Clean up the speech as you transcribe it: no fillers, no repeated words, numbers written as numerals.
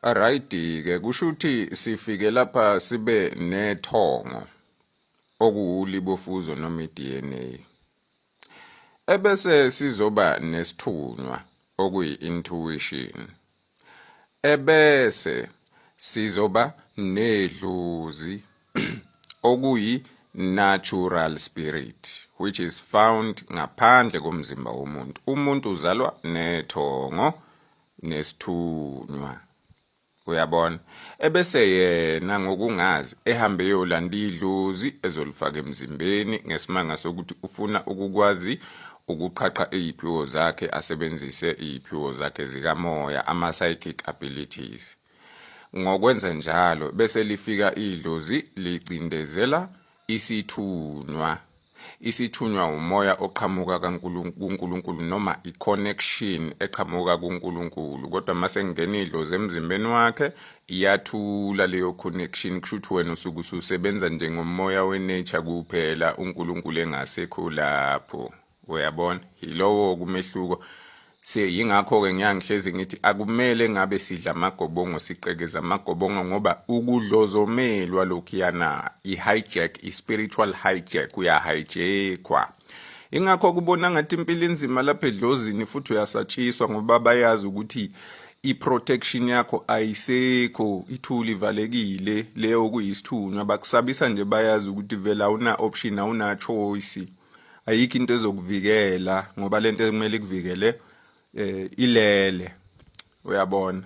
Alrighty ke kusho ukuthi sifike lapha sibe nethongo okuwulibofuzo noma iDNA. Ebese sizoba nesithunywa okuyi-intuition. Ebese sizoba nedlozi okuyi-natural spirit which is found ngaphandle komzimba womuntu. Umuntu uzalwa nethongo nesithunywa. Uyabona, ebese yena ngokungazi ehambe yolanda idlozi ezolifaka emzimbeni ngesimanga sokuthi ufuna ukukwazi ukuqhaqha iziphiwo zakhe, asebenzise iziphiwo zakhe zikamoya, ama-psychic abilities. Ngokwenza njalo bese lifika idlozi licindezela isithunywa. Isithunywa umoya oqhamuka kuNkulunkulu noma i-connection eqhamuka kuNkulunkulu. Kodwa mase ngena idlozi emzimbeni wakhe iyathula leyo connection, kusho ukuthi wena usuke ususebenza njengomoya we-nature kuphela, uNkulunkulu engasekho lapho. Uyabona, yilowo kumehluko. Yingakho-ke ngiyangihlezi ngithi akumele ngabe sidla amagobongo siqekeza amagobongo ngoba ukudlozomelwa lokhuyana i-hijack, i-spiritual hijack, uyahijackwa. Ingakho kubona ngathi impilo inzima lapha edlozini futhi uyasatshiswa ngoba bayazi ukuthi i-protection yakho ayisekho, ithuli ivalekile leyo kuyisithunywa. Bakusabisa nje bayazi ukuthi vela awuna option, awuna choice. Ayikho into ezokuvikela ngoba lento ekumele ikuvikele ilele. Uyabona.